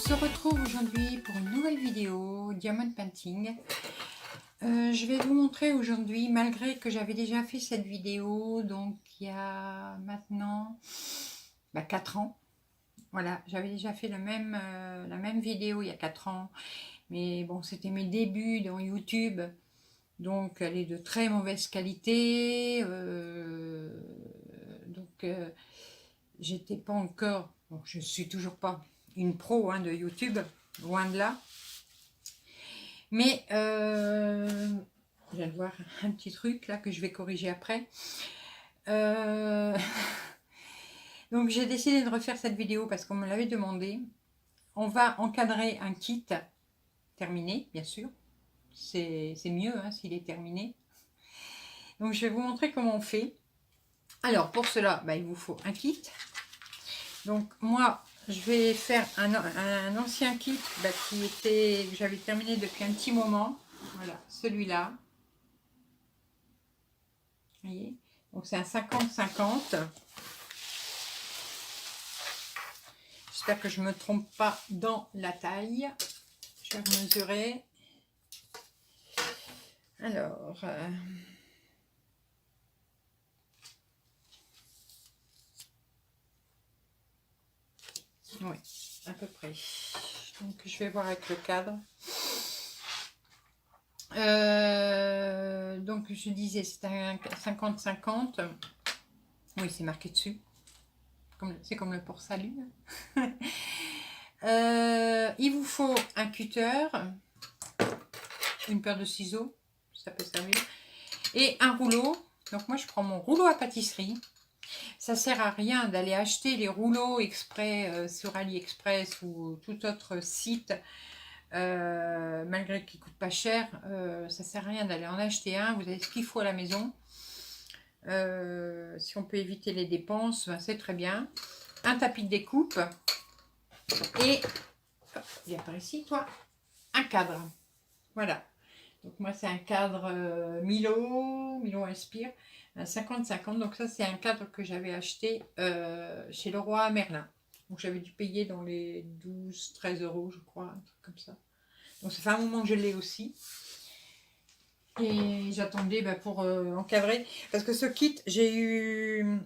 se retrouve aujourd'hui pour une nouvelle vidéo Diamond Painting. Je vais vous montrer aujourd'hui, malgré que j'avais déjà fait cette vidéo, donc il y a maintenant 4 ans. Voilà, j'avais déjà fait la même vidéo il y a 4 ans. Mais bon, c'était mes débuts dans YouTube. Donc elle est de très mauvaise qualité. J'étais pas encore, bon, je suis toujours pas une pro de YouTube, loin de là. Mais je viens de voir un petit truc là que je vais corriger après. Donc j'ai décidé de refaire cette vidéo parce qu'on me l'avait demandé. On va encadrer un kit terminé, bien sûr. C'est mieux s'il est terminé. Donc je vais vous montrer comment on fait. Alors pour cela, il vous faut un kit. Donc moi, je vais faire un ancien kit que j'avais terminé depuis un petit moment. Voilà, celui-là. Vous voyez? Donc c'est un 50-50. J'espère que je ne me trompe pas dans la taille. Je vais mesurer. Alors... oui, à peu près. Donc je vais voir avec le cadre. Donc je disais c'est un 50-50. Oui, c'est marqué dessus. C'est comme le port salut. Il vous faut un cutter, une paire de ciseaux, ça peut servir, et un rouleau. Donc moi je prends mon rouleau à pâtisserie. Ça sert à rien d'aller acheter les rouleaux exprès sur AliExpress ou tout autre site, malgré qu'ils ne coûtent pas cher. Ça sert à rien d'aller en acheter un. Vous avez ce qu'il faut à la maison. Si on peut éviter les dépenses, c'est très bien. Un tapis de découpe et viens par ici toi, un cadre. Voilà, donc moi c'est un cadre Milo Inspire, un 50-50. Donc ça c'est un cadre que j'avais acheté chez Leroy Merlin. Donc j'avais dû payer dans les 12-13 euros je crois, un truc comme ça. Donc ça fait un moment que je l'ai aussi. Et j'attendais pour encadrer. Parce que ce kit, j'ai eu...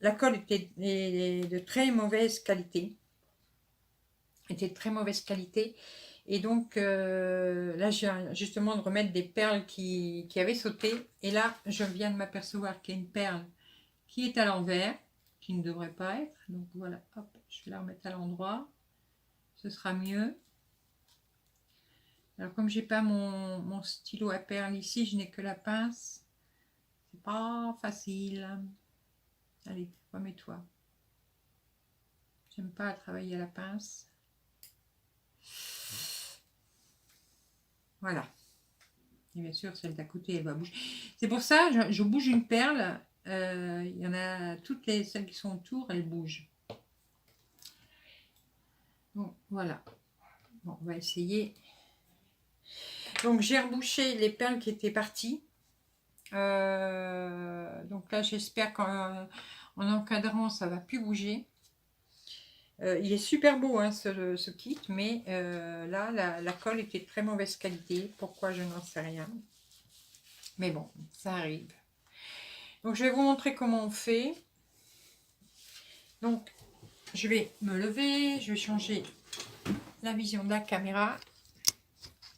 La colle était de très mauvaise qualité. Et donc là je viens justement de remettre des perles qui avaient sauté. Et là je viens de m'apercevoir qu'il y a une perle qui est à l'envers, qui ne devrait pas être. Donc voilà, hop, je vais la remettre à l'endroit. Ce sera mieux. Alors comme j'ai pas mon stylo à perles ici, je n'ai que la pince. C'est pas facile. Allez, remets-toi. J'aime pas travailler à la pince. Voilà. Et bien sûr, celle d'à côté, elle va bouger. C'est pour ça, je bouge une perle. Il y en a celles qui sont autour, elles bougent. Bon, voilà. Bon, on va essayer. Donc, j'ai rebouché les perles qui étaient parties. Donc là, j'espère qu'en encadrant, ça va plus bouger. Il est super beau ce kit, mais là la colle était de très mauvaise qualité. Pourquoi, je n'en sais rien, mais bon, ça arrive. Donc je vais vous montrer comment on fait. Donc je vais me lever, je vais changer la vision de la caméra.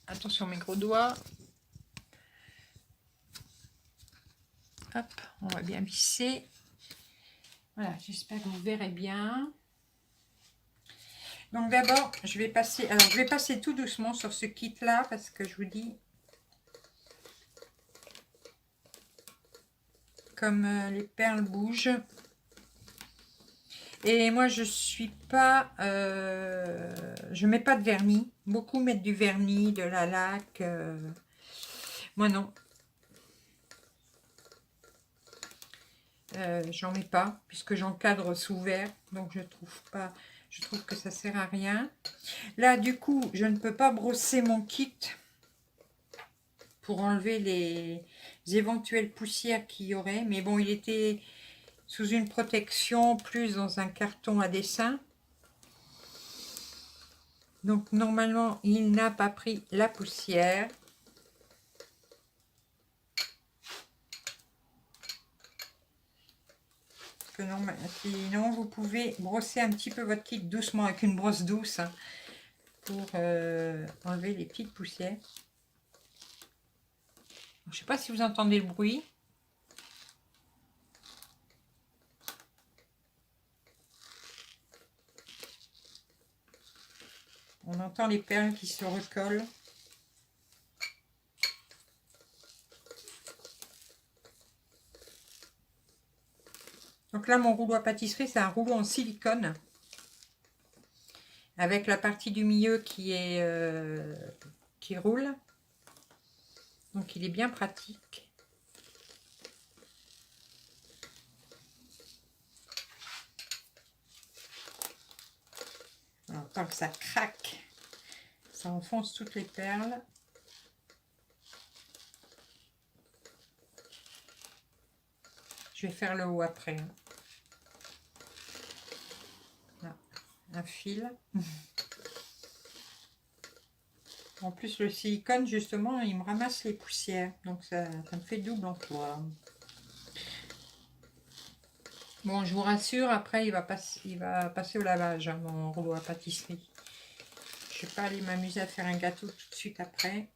Attention mes gros doigts. Hop, on va bien visser. Voilà, j'espère que vous verrez bien. Donc d'abord, je vais passer tout doucement sur ce kit là parce que je vous dis, comme les perles bougent. Et moi je suis pas, je mets pas de vernis. Beaucoup mettent du vernis, de la laque. Moi non. J'en mets pas puisque j'encadre sous verre, donc je trouve que ça sert à rien. Là du coup je ne peux pas brosser mon kit pour enlever les éventuelles poussières qu'il y aurait, mais bon, il était sous une protection plus dans un carton à dessin. Donc normalement, il n'a pas pris la poussière. Que non, sinon, vous pouvez brosser un petit peu votre kit doucement avec une brosse douce hein, pour enlever les petites poussières. Je ne sais pas si vous entendez le bruit. On entend les perles qui se recollent. Donc là, mon rouleau à pâtisserie, c'est un rouleau en silicone. Avec la partie du milieu qui roule. Donc il est bien pratique. Alors, tant que ça craque, ça enfonce toutes les perles. Je vais faire le haut après. Là, un fil. En plus, le silicone, justement, il me ramasse les poussières. Donc, ça me fait double emploi. Bon, je vous rassure, après, il va passer au lavage, hein, mon rouleau à pâtisserie. Je ne vais pas aller m'amuser à faire un gâteau tout de suite après.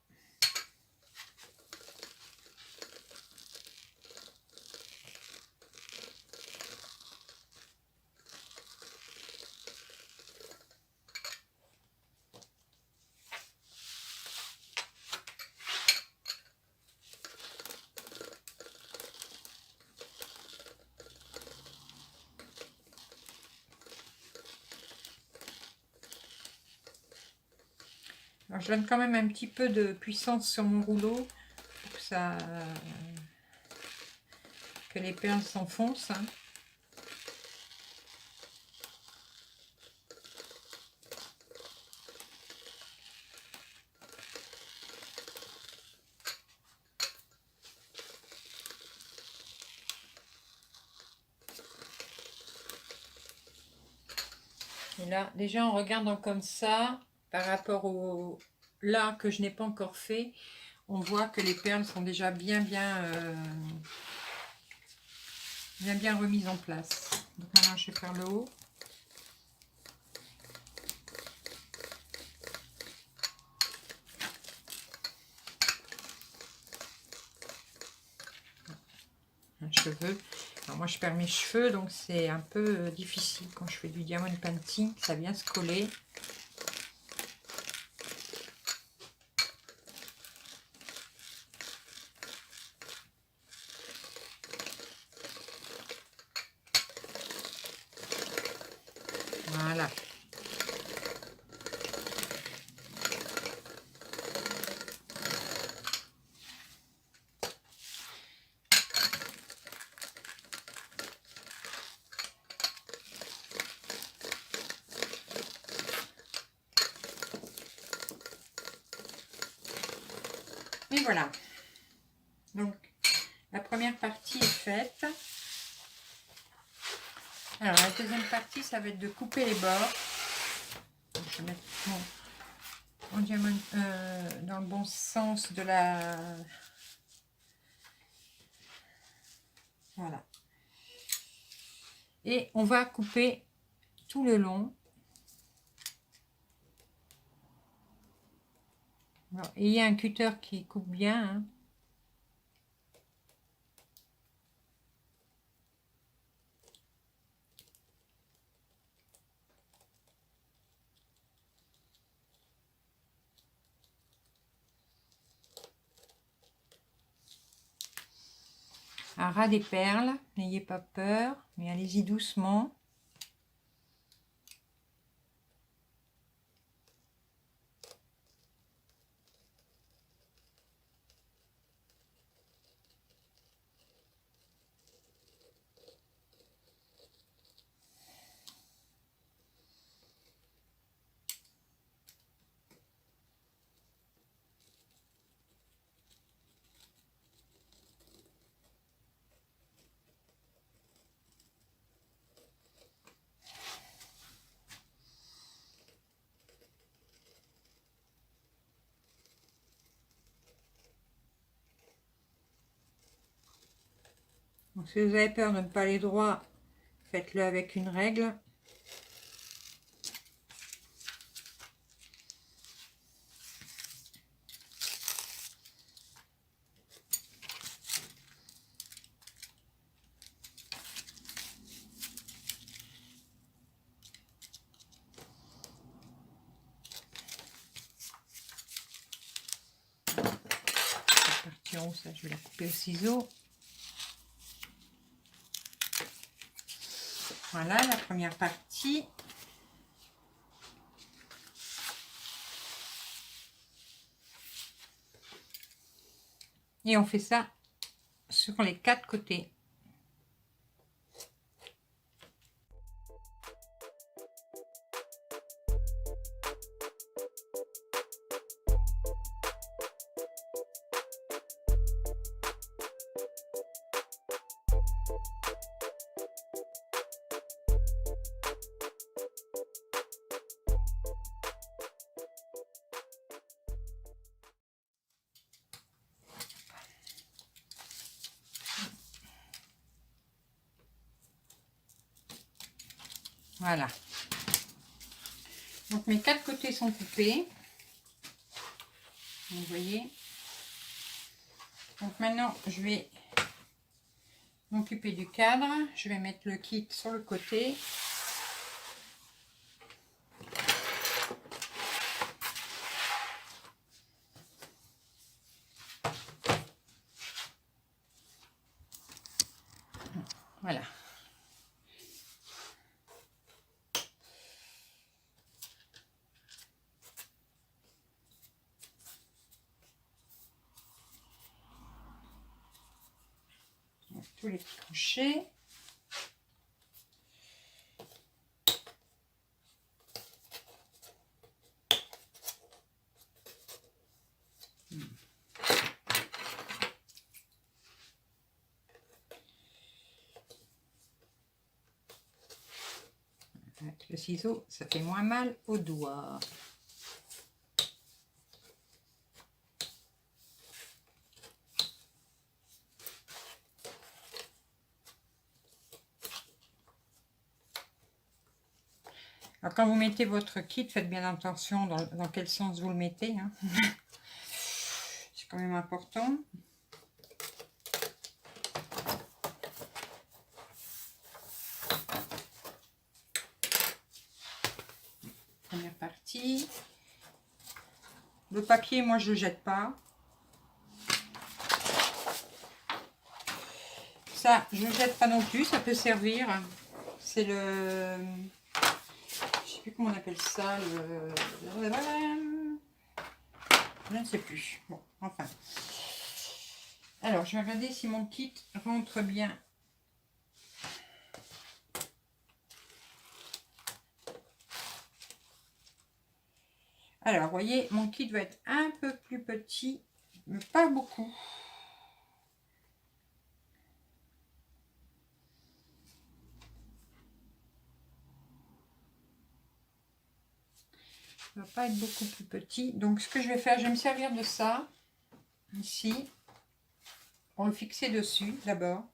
Alors, je donne quand même un petit peu de puissance sur mon rouleau pour que les perles s'enfoncent. Hein. Et là, déjà en regardant comme ça, par rapport au là que je n'ai pas encore fait, on voit que les perles sont déjà bien remises en place. Donc maintenant, je vais faire le haut. Un cheveu. Alors moi, je perds mes cheveux, donc c'est un peu difficile quand je fais du diamond painting, ça vient se coller. Voilà. Et voilà. Donc, la première partie est faite. Alors, la deuxième partie, ça va être de couper les bords. Donc, je vais mettre mon diamant dans le bon sens de la... Voilà. Et on va couper tout le long. Alors, et il y a un cutter qui coupe bien. Hein. À ras des perles, n'ayez pas peur, mais allez-y doucement. Donc, si vous avez peur de ne pas aller droit, faites-le avec une règle. Ça, je vais la couper au ciseau. Voilà la première partie. Et on fait ça sur les 4 côtés. Voilà. Donc mes 4 côtés sont coupés. Vous voyez. Donc maintenant je vais m'occuper du cadre. Je vais mettre le kit sur le côté. Voilà. Donc, tous les petits crochets. Avec le ciseau, ça fait moins mal aux doigts. Alors, quand vous mettez votre kit, faites bien attention dans quel sens vous le mettez. Hein. C'est quand même important. Première partie. Le papier, moi, je ne le jette pas. Ça, je ne le jette pas non plus, ça peut servir. C'est le... Je sais plus comment on appelle ça. Je ne sais plus. Bon, enfin. Alors, je vais regarder si mon kit rentre bien. Alors, vous voyez, mon kit va être un peu plus petit, mais pas beaucoup. Il ne va pas être beaucoup plus petit. Donc, ce que je vais faire, je vais me servir de ça, ici, pour le fixer dessus, d'abord.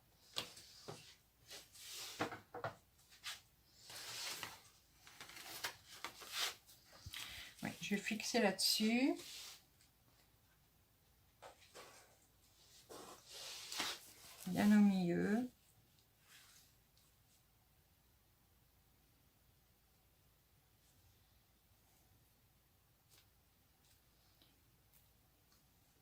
Ouais, je vais fixer là-dessus. Bien au milieu.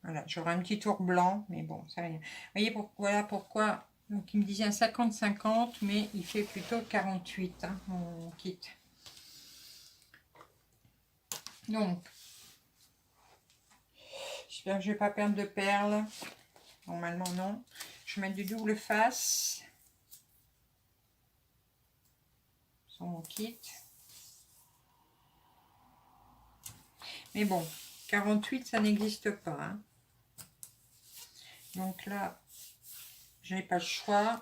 Voilà, j'aurai un petit tour blanc, mais bon, ça rien. Vous voyez, voilà pourquoi. Donc, il me disait un 50-50, mais il fait plutôt 48, hein, mon kit. Donc, j'espère que je ne vais pas perdre de perles. Normalement, non. Je vais mettre du double face sur mon kit. Mais bon, 48, ça n'existe pas. Hein. Donc là, je n'ai pas le choix.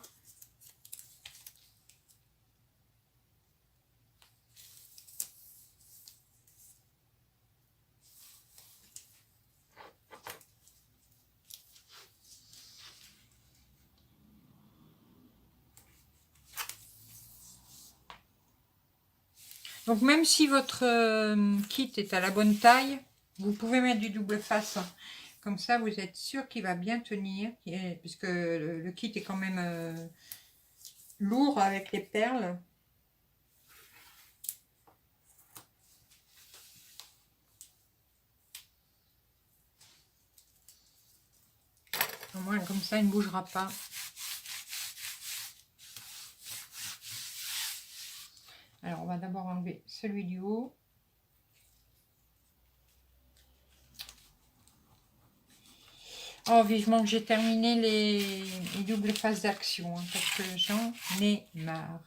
Donc même si votre kit est à la bonne taille, vous pouvez mettre du double face. Comme ça, vous êtes sûr qu'il va bien tenir, puisque le kit est quand même lourd avec les perles. Au moins, comme ça, il ne bougera pas. Alors, on va d'abord enlever celui du haut. Oh, vivement que j'ai terminé les doubles phases d'action, hein, parce que j'en ai marre.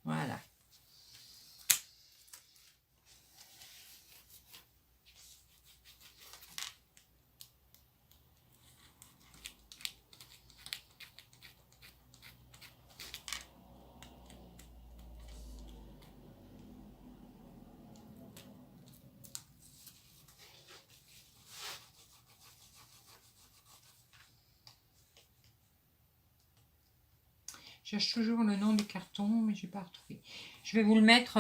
Voilà. Je cherche toujours le nom du carton, mais je n'ai pas retrouvé. Je vais vous le mettre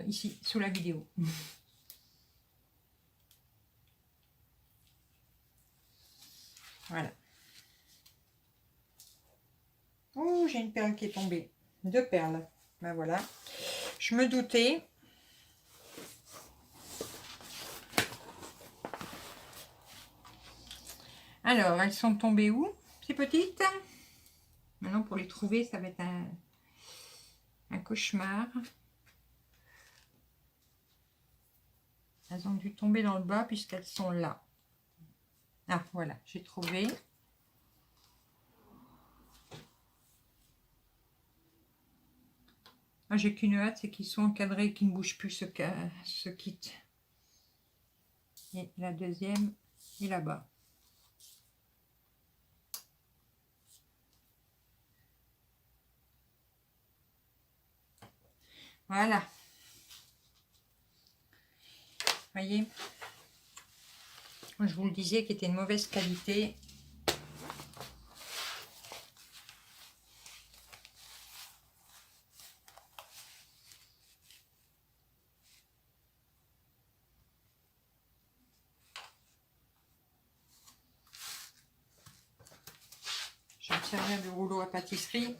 ici, sous la vidéo. Voilà. Oh, j'ai une perle qui est tombée. 2 perles. Ben voilà. Je me doutais. Alors, elles sont tombées où, ces petites? Maintenant, pour les trouver, ça va être un cauchemar. Elles ont dû tomber dans le bas puisqu'elles sont là. Ah, voilà, j'ai trouvé. Ah, j'ai qu'une hâte, c'est qu'ils soient encadrés et qu'ils ne bougent plus ce kit. Et la deuxième est là-bas. Voilà. Voyez, je vous le disais qu'il était de mauvaise qualité. Je vais me servir du rouleau à pâtisserie.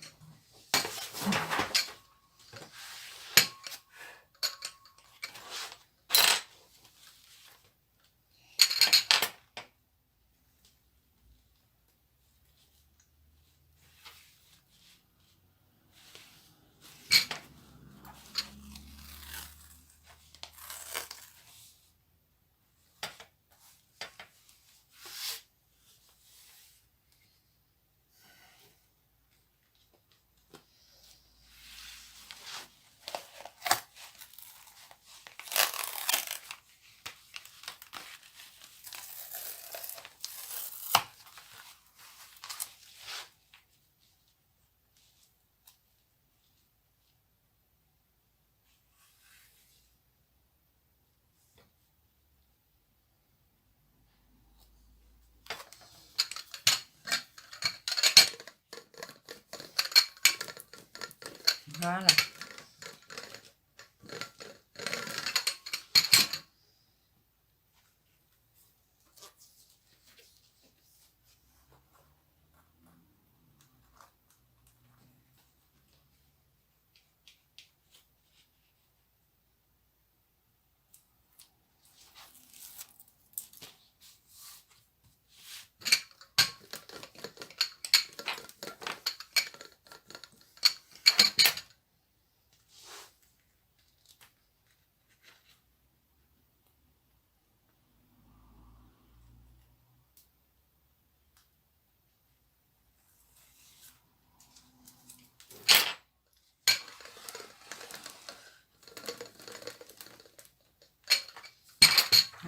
Voilà.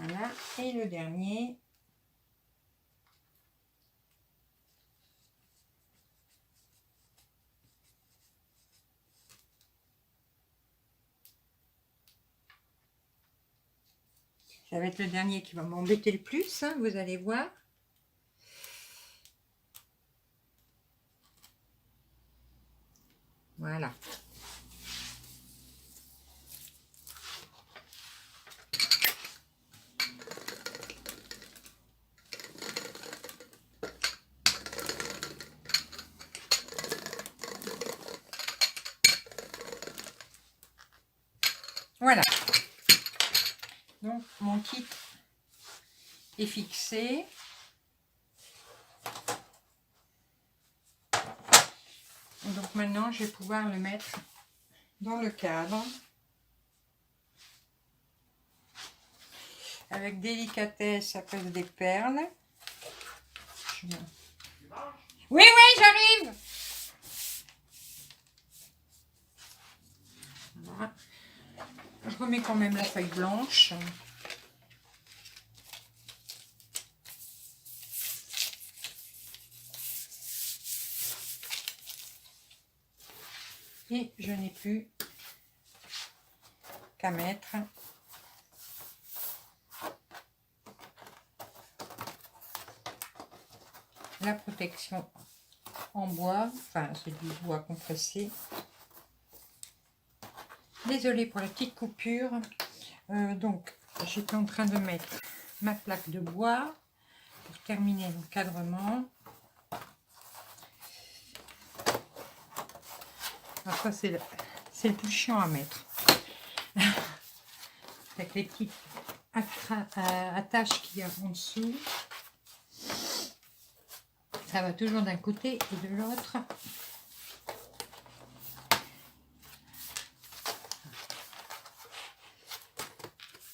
Voilà. Et le dernier. Ça va être le dernier qui va m'embêter le plus, hein, vous allez voir. Voilà. Voilà. Donc, mon kit est fixé. Et donc, maintenant, je vais pouvoir le mettre dans le cadre. Avec délicatesse à cause des perles. Oui, j'arrive. Voilà. Je remets quand même la feuille blanche. Et je n'ai plus qu'à mettre la protection en bois, enfin c'est du bois compressé. Désolée pour la petite coupure. Donc j'étais en train de mettre ma plaque de bois pour terminer l'encadrement. Alors ça c'est le plus chiant à mettre. Avec les petites attaches qu'il y a en dessous. Ça va toujours d'un côté et de l'autre.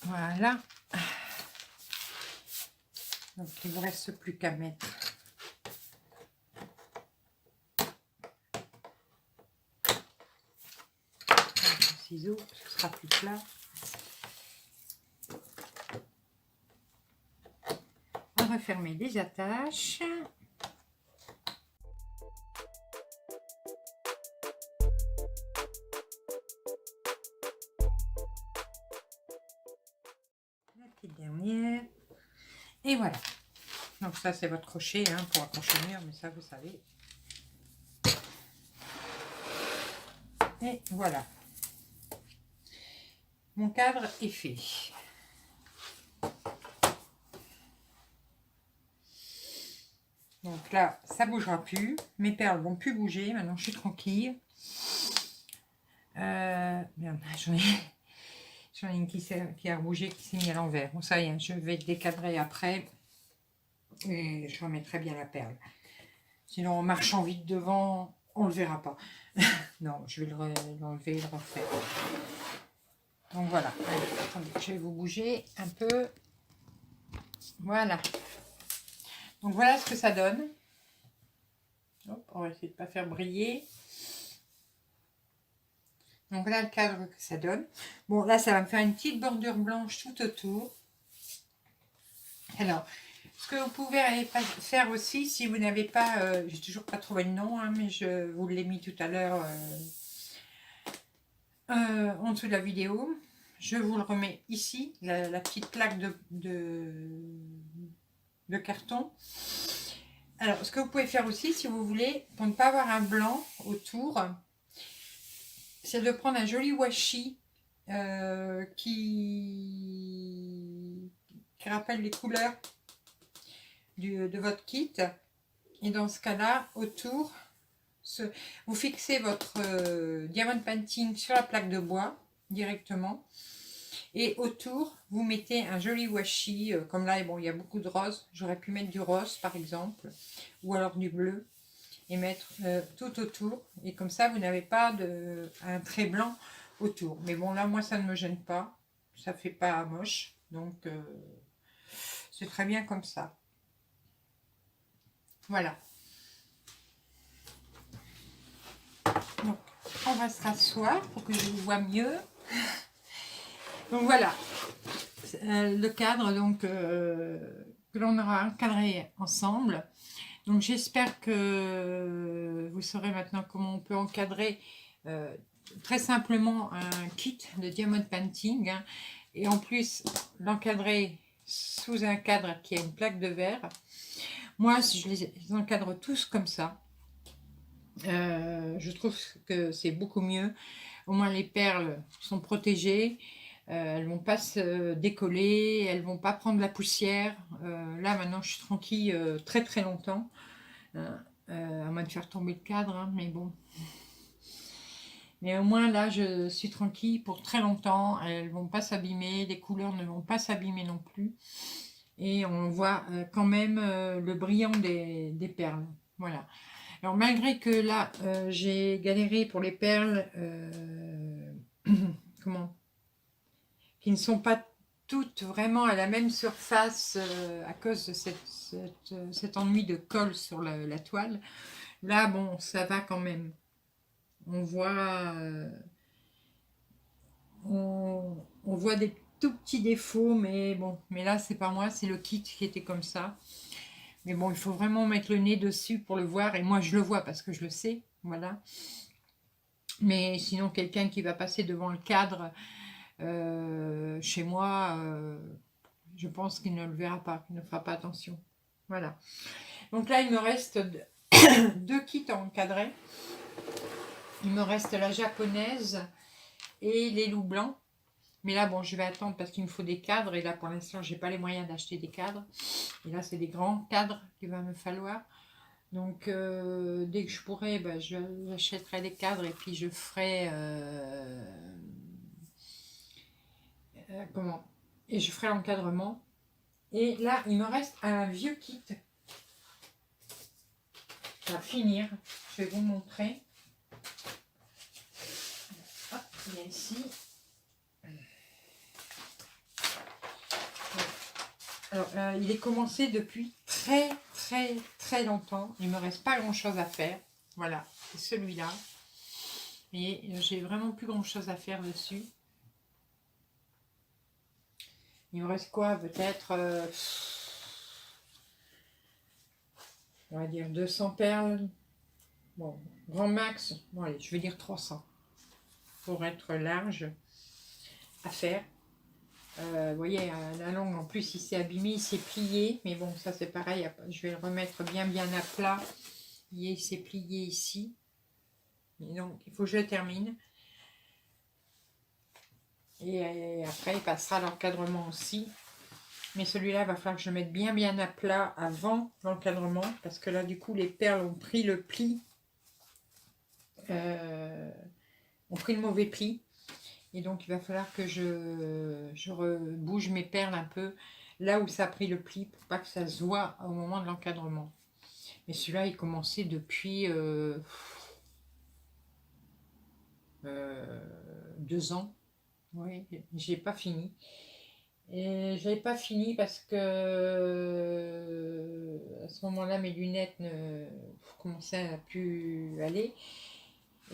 Voilà. Donc il ne me reste plus qu'à mettre le ciseau, ce sera plus plat. On va fermer les attaches. La petite dernière. Et voilà. Donc ça c'est votre crochet hein, pour accrocher le mur, mais ça vous savez. Et voilà. Mon cadre est fait. Donc là, ça bougera plus. Mes perles vont plus bouger. Maintenant, je suis tranquille. Merde, j'en ai une qui a bougé, qui s'est mis à l'envers. Bon, ça y est, je vais décadrer après. Et je remettrai bien la perle. Sinon, en marchant vite devant, on ne le verra pas. Non, je vais l'enlever et le refaire. Donc voilà. Allez, attendez, je vais vous bouger un peu. Voilà. Donc voilà ce que ça donne. Hop, on va essayer de ne pas faire briller. Donc voilà le cadre que ça donne. Bon, là, ça va me faire une petite bordure blanche tout autour. Alors, ce que vous pouvez faire aussi, si vous n'avez pas, j'ai toujours pas trouvé le nom, hein, mais je vous l'ai mis tout à l'heure en dessous de la vidéo. Je vous le remets ici, la petite plaque de carton. Alors, ce que vous pouvez faire aussi, si vous voulez, pour ne pas avoir un blanc autour, c'est de prendre un joli washi qui rappelle les couleurs de votre kit. Et dans ce cas-là, autour, vous fixez votre diamond painting sur la plaque de bois directement. Et autour, vous mettez un joli washi, comme là, bon, il y a beaucoup de rose. J'aurais pu mettre du rose, par exemple, ou alors du bleu, et mettre tout autour. Et comme ça, vous n'avez pas un trait blanc autour. Mais bon, là, moi, ça ne me gêne pas. Ça fait pas moche. Donc, c'est très bien comme ça. Voilà. Donc, on va se rasseoir pour que je vous vois mieux. Donc voilà, le cadre donc, que l'on aura encadré ensemble. Donc j'espère que vous saurez maintenant comment on peut encadrer très simplement un kit de diamond painting. Hein. et en plus l'encadrer sous un cadre qui a une plaque de verre. Moi, si je les encadre tous comme ça, je trouve que c'est beaucoup mieux. Au moins les perles sont protégées, elles vont pas se décoller, elles vont pas prendre la poussière. Là maintenant je suis tranquille très très longtemps, à moins de faire tomber le cadre, hein, mais bon. Mais au moins là je suis tranquille pour très longtemps, elles vont pas s'abîmer, les couleurs ne vont pas s'abîmer non plus. Et on voit quand même le brillant des perles. Voilà. Alors malgré que là, j'ai galéré pour les perles, comment, qui ne sont pas toutes vraiment à la même surface à cause de cet ennui de colle sur la toile. Là, bon, ça va quand même. On voit, on voit des tout petits défauts, mais bon, mais là, c'est pas moi, c'est le kit qui était comme ça. Mais bon, il faut vraiment mettre le nez dessus pour le voir. Et moi, je le vois parce que je le sais. Voilà. Mais sinon, quelqu'un qui va passer devant le cadre chez moi, je pense qu'il ne le verra pas, qu'il ne fera pas attention. Voilà. Donc là, il me reste deux kits à encadrer. Il me reste la japonaise et les loups blancs. Mais là, bon, je vais attendre parce qu'il me faut des cadres. Et là, pour l'instant, j'ai pas les moyens d'acheter des cadres. Et là, c'est des grands cadres qu'il va me falloir. Donc, dès que je pourrai, bah, j'achèterai des cadres et puis je ferai... comment? Et je ferai l'encadrement. Et là, il me reste un vieux kit à finir. Je vais vous montrer. Hop, il y a ici. Alors, il est commencé depuis très, très, très longtemps. Il ne me reste pas grand-chose à faire. Voilà, c'est celui-là. Et j'ai vraiment plus grand-chose à faire dessus. Il me reste quoi? Peut-être, on va dire 200 perles. Bon, grand max. Bon, allez, je vais dire 300. Pour être large à faire. Vous voyez, la langue en plus il s'est abîmé, il s'est plié, mais bon ça c'est pareil, je vais le remettre bien à plat. Il s'est plié ici, et donc il faut que je le termine. Et après il passera à l'encadrement aussi, mais celui-là il va falloir que je le mette bien à plat avant l'encadrement, parce que là du coup les perles ont pris le pli, ont pris le mauvais pli. Et donc, il va falloir que je rebouge mes perles un peu là où ça a pris le pli pour pas que ça se voit au moment de l'encadrement. Mais celui-là, il commençait depuis 2 ans. Oui, j'ai pas fini. Et j'avais pas fini parce que à ce moment-là, mes lunettes commençaient à plus aller.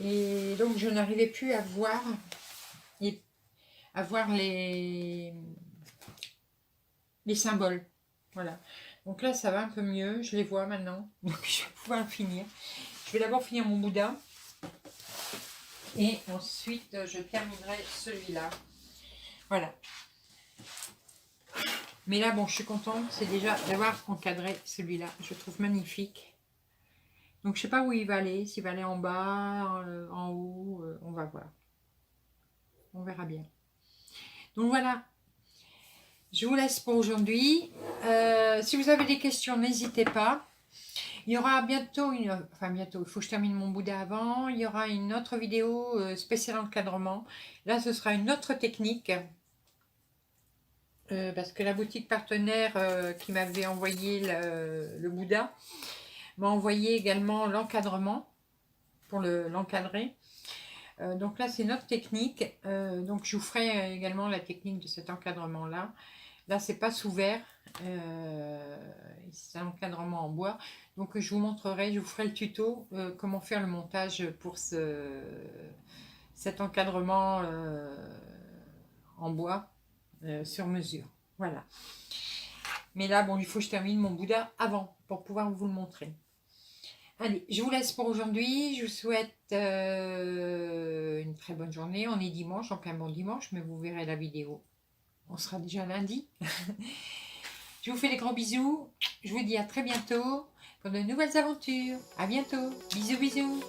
Et donc, je n'arrivais plus à voir les symboles. Voilà. Donc là, ça va un peu mieux. Je les vois maintenant. Donc, je vais pouvoir finir. Je vais d'abord finir mon Bouddha. Et ensuite, je terminerai celui-là. Voilà. Mais là, bon, je suis contente. C'est déjà d'avoir encadré celui-là. Je le trouve magnifique. Donc, je sais pas où il va aller. S'il va aller en bas, en haut. On va voir. On verra bien. Donc, voilà. Je vous laisse pour aujourd'hui. Si vous avez des questions, n'hésitez pas. Il y aura bientôt il faut que je termine mon Bouddha avant. Il y aura une autre vidéo spéciale encadrement. Là, ce sera une autre technique. Parce que la boutique partenaire qui m'avait envoyé le Bouddha m'a envoyé également l'encadrement pour l'encadrer. Donc là, c'est notre technique. Donc, je vous ferai également la technique de cet encadrement-là. Là, c'est pas sous verre, c'est un encadrement en bois. Donc, je vous montrerai, je vous ferai le tuto, comment faire le montage pour cet encadrement en bois sur mesure. Voilà. Mais là, bon, il faut que je termine mon Bouddha avant pour pouvoir vous le montrer. Allez, je vous laisse pour aujourd'hui. Je vous souhaite une très bonne journée. On est dimanche, donc un bon dimanche, mais vous verrez la vidéo on sera déjà lundi. Je vous fais des gros bisous. Je vous dis à très bientôt pour de nouvelles aventures. À bientôt. Bisous, bisous.